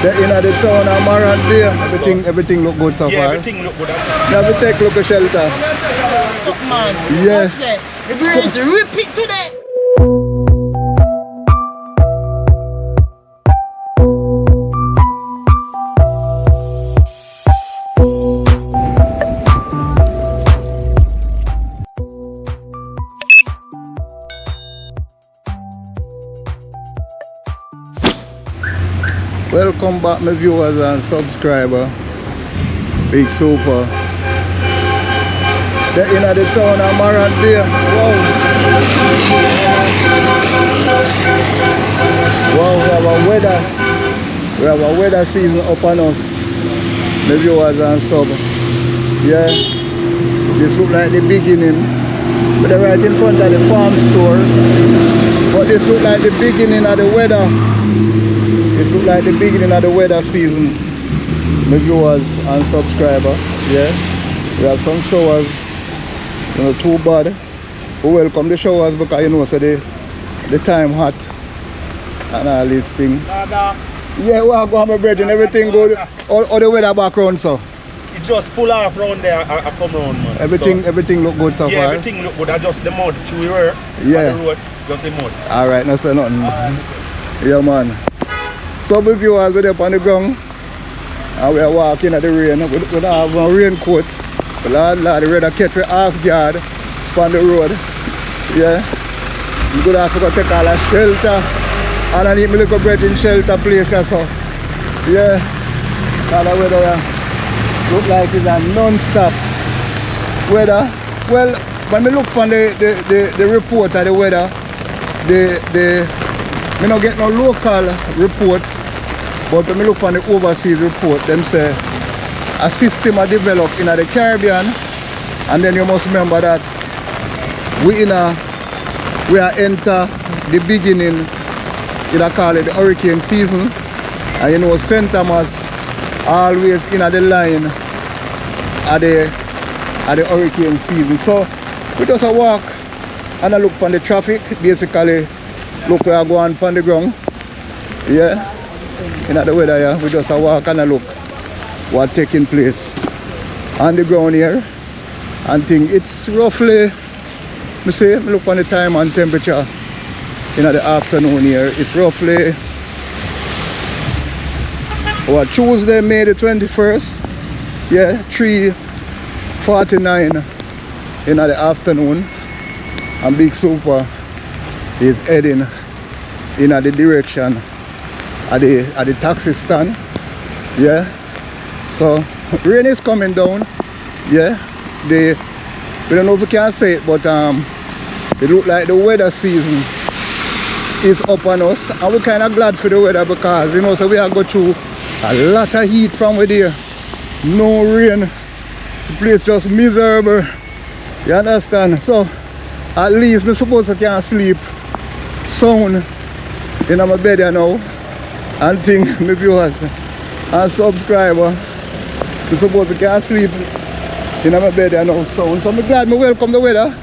The inner the town of Marant there. Everything look good so far. Yeah, everything look good. You have to take a look at shelter. Look man, yeah. watch that. The breeze rip it today. Welcome back my viewers and subscribers. Bigsuper. The inner the town of Marant there. Wow. Wow, we have a weather season upon us. My viewers and sub. Yeah. This look like the beginning. But they're right in front of the farm store. But this look like the beginning of the weather. It look like the beginning of the weather season. My viewers and subscribers, yeah. We have some showers, you know, too bad. We welcome the showers because you know so the time hot and all these things. Yeah, we are going to bread and everything good. All the weather background so. It just pull off round there and come round man. Everything look good so far. Yeah, everything look good. I just the mud we were yeah. on the road, just the mud. Alright, no say nothing. Yeah man. So my viewers we're up on the ground and we are walking at the rain. We don't have a raincoat. Lord, the weather catch we half guard on the road. Yeah. We could have to go take all a shelter. And I need me little bread in shelter place or so. Yeah. Now the weather look like it's a non-stop weather. Well, when I look on the report of the weather, I don't get no local report, but when I look on the overseas report, them say a system are developed in the Caribbean, and then you must remember that we are enter the beginning, you call it the hurricane season, and you know St. Thomas always in the line at the hurricane season. So we just walk and I look on the traffic, basically. Look where I go on the ground. Yeah. In the weather, yeah. We just walk and look what's taking place on the ground here. And think it's roughly, I look on the time and temperature in the afternoon here. It's roughly Tuesday, May the 21st. Yeah, 3:49 in the afternoon. And Bigsuper is heading in the direction of the taxi stand. Yeah. So rain is coming down. Yeah. We don't know if we can say it, but it looks like the weather season is upon us, and we're kind of glad for the weather because you know so we have go through a lot of heat from with here. No rain. The place just miserable. You understand? So at least me suppose I can sleep sound in my bed now and think my viewers and subscribers I suppose I can sleep in my bed now sound. So I'm glad I welcome the weather,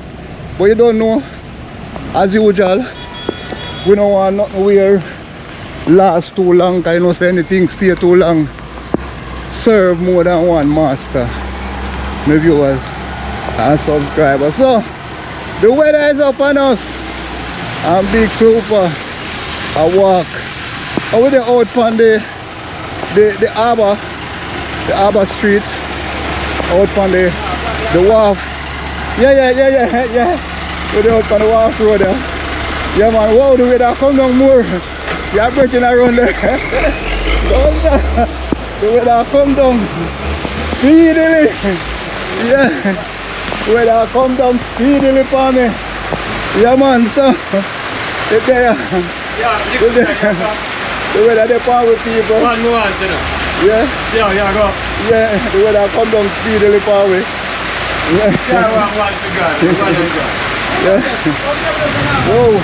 but you don't know, as usual we don't want nothing where last too long because you know say anything stay too long serve more than one master, my viewers and subscribers. So the weather is upon us. I'm Bigsuper. I walk over there out on the Arbor Street, out on the wharf. Yeah. We're there out on the wharf road there. Yeah man, wow, the weather come down more. You are breaking around there. The weather come down speedily. Yeah. The weather come down speedily for me. Yeah man, so it's there. The weather they part with people. One more, you know. Yeah? Yeah, go. Yeah, the weather come down speedily far away. Yeah. One to go. Yeah. Whoa.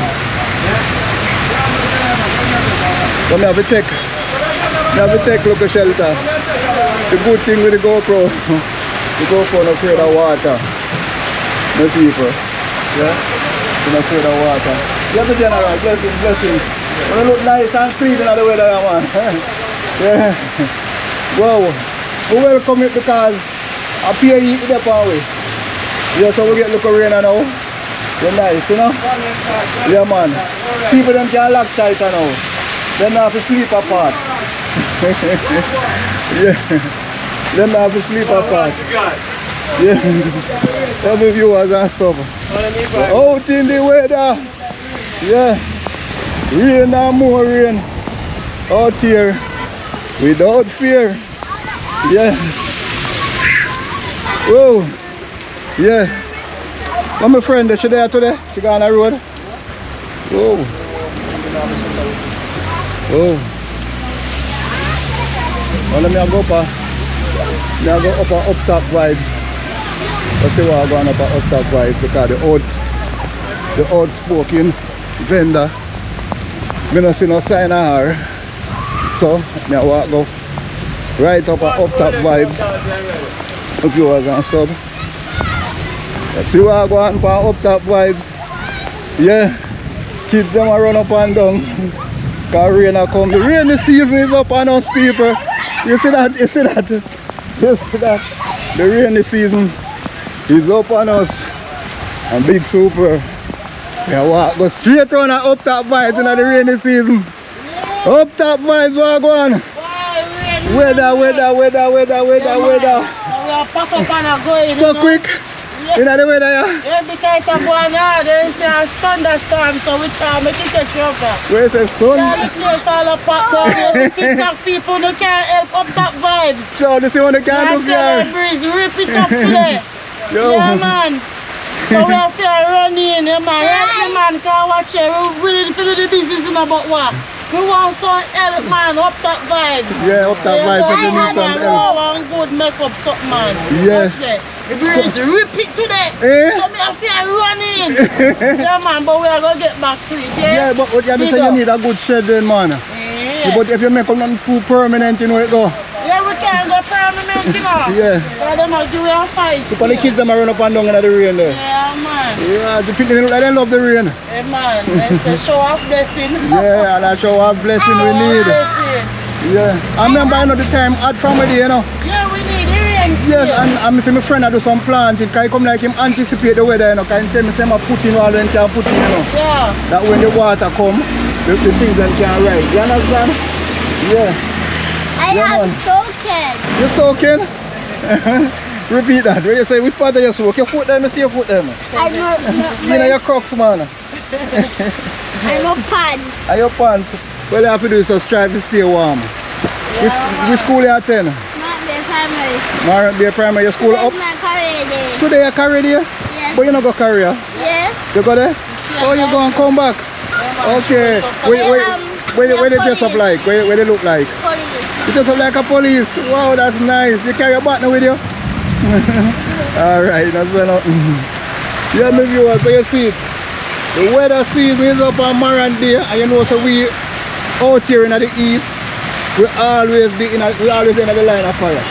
But now we take look at shelter. The good thing with the GoPro no afraid of water. No people. Yeah? No afraid of water. You have the general, blessings. When it look nice and clean in the weather, man. Yeah. Wow. We welcome it because I pay you to the power. Yeah, so we get look rain now. They're nice, you know? Yeah, man. People them can lock tight now. They don't have to sleep apart. Yeah. They don't have to sleep apart. Yeah. Every viewers and stuff. Out in the weather. Yeah. Rain and more rain. Out here. Without fear. Yeah. Whoa. Yeah. I'm a friend. She there today. She go on the road. Whoa. Whoa. Well, let me go up. Me go up top vibes. Let's see what I go on up top vibes because the outspoken vendor. Me not see no sign of her. So me walk go right up top vibes. Up yours and sub. Let's see what I go on up top vibes. Yeah. Kids them a run up and down. Cause rain a come. The rainy season is up on us people. You see that? You see that? You see that? The rainy season is up on us. And Bigsuper. Yeah, walk go straight on and up top vibes in the rainy season. Up top vibes, what go on? Weather. We are pack up and a going. So quick. You know the weather, yeah? Yeah, because it's going on. There is a thunderstorm, so we can't make it a shelter. Where is the stone? Yeah, the place all up packed down here. The TikTok people who can't help up top vibes. So this is what they can't do here. Breeze, rip it up today. Yo. Yeah, man. So we have to run in, yeah, man. Help the man can watch it. We really feel the business in about what? We want some help, man. Up top vibes. Yeah, up top vibes. If you need some help. One good makeup something, man. Yeah. Watch that. The breeze rip it today. Eh? So we have to run in. Yeah, man, but we are going to get back to it, yeah? Yeah, but what you say you need a good shed then, man. Yeah. But if you make them nothing too permanent, you know it go. Yeah, we can't go permanent, you know. Yeah. But them are doing a fight. Because the kids them are run up and down in the rain there. Yeah, man. Yeah, the people look like they love the rain. Hey, man, that's the show of blessing. Yeah, and that show of blessing we need. Blessing. Yeah. I remember I know the time hot from with you know. Yeah, we need the rain. Yes, and I see my friend I do some planting. Can come like him anticipate the weather, you know. Can tell me say I put in all when can put in, you know. Yeah. That when the water come, the things then can rise. You understand? Yeah. I am soaking. You're soaking? Repeat that. When you say which part of your soak? Your foot there, I see your foot there. I know. You know your crocs, man. I know pants. And your pants. What you have to do is just strive to stay warm. Which school you attend? Not the primary. Marant Bay Primary, your school up? Not career. Today you carry there? Yes. But you not go carry her? Yes. You go there? Oh, you go and come back? Okay. Where they dress up like? Where they look like? Police. You dress up like a police. Wow, that's nice. You carry a partner with you? Alright, that's enough. Yeah, my viewers, so you see it. The weather season is up on Morant Day, and you know, so we out here in the east, we always in the line of fire.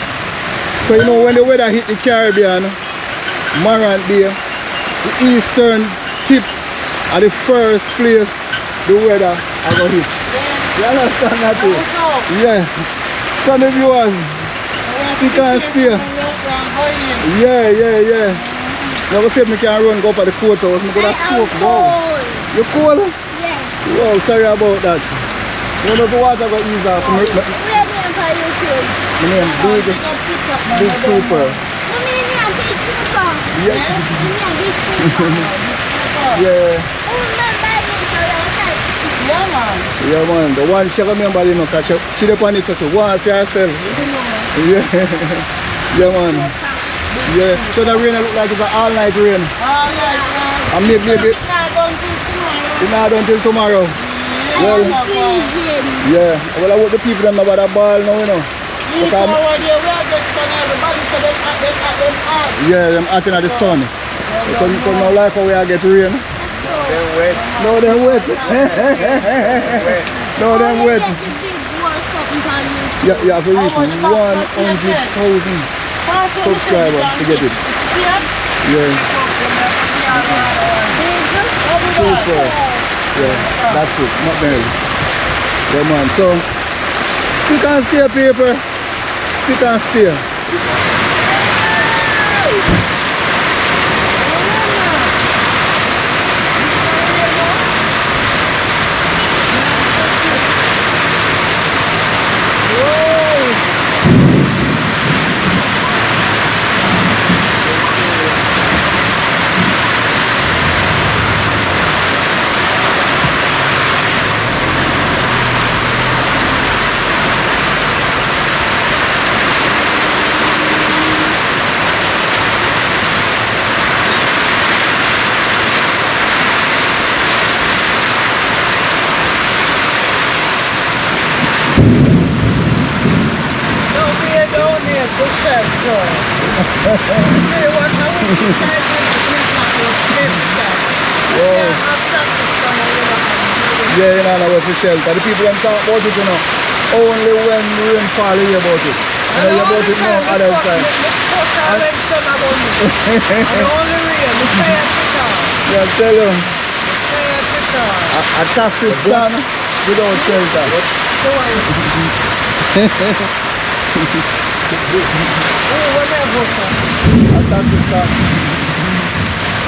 So you know, when the weather hit the Caribbean, Morant Day, the eastern tip are the first place the weather I go hit. You understand that too? Yeah. So the viewers, you can't stay. Yeah. Now go see if I can run go up at the courthouse. I'm going to soak. Wow. You cold? Yes. Wow, sorry about that. You know the water go ease off. My name Bigsuper. Yeah. Yeah. Yeah, man. The one she remember, you know, because she the one is to want to see herself. Yeah. Yeah, man. Yeah. So the rain look like it's an all-night rain. All-night rain. And maybe it's not done till tomorrow. It's not done till tomorrow. Well, yeah. Well, I want the people them about a ball now, you know. Yeah, them acting at the sun. Because you don't like how we are get rain. They're wet. No, they're wet. No, they're wet. Yeah, you have to reach 100,000 subscribers to get it. Yeah. Super. Yeah, that's it. Not barely. Yeah, man. So Stick and stay, people. Stick and stay. Yeah, you know about the shelter. The people don't talk about it, you know. Only when rainfall hear about it. You know about it now, other time. Yeah, tell you. A taxi stand without shelter. A taxi stand.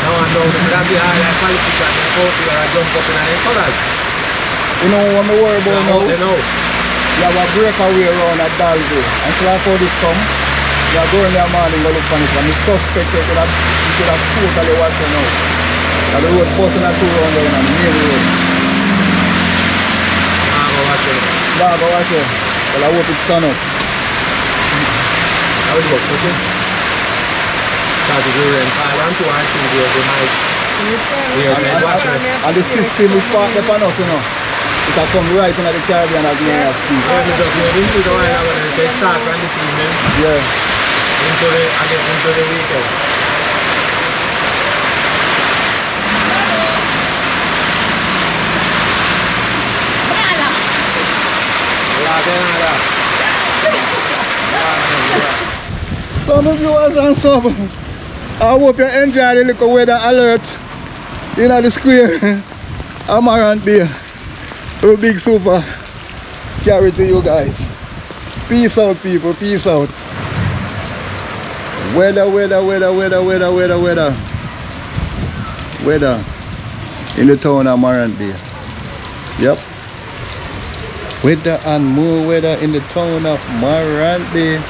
No, that's the high qualification. I jump up in the encourage. You know what I worry about now? They know. You have a breakaway around at Dalby. And so after this come, you are going there morning to look for it. And the suspect you could have totally watched it now. And the road posting a 2 round down on the main road. Go watch it. Go watch it. Well, I hope it stand up. How it works, okay? Start to do rainfall and 2 and 3 days they might. And the system is part of us, you know. It will come right into the Caribbean as many as speak. Yeah, we just move into the oil when they start from this evening. Yeah. Into the weekend. Some viewers and sub, I hope you enjoy the little weather alert in the square. I'm Marant there. With Bigsuper. Carry to you guys. Peace out, people. Peace out. Weather. Weather in the town of Marant there. Yep. Weather and more weather in the town of Marant there.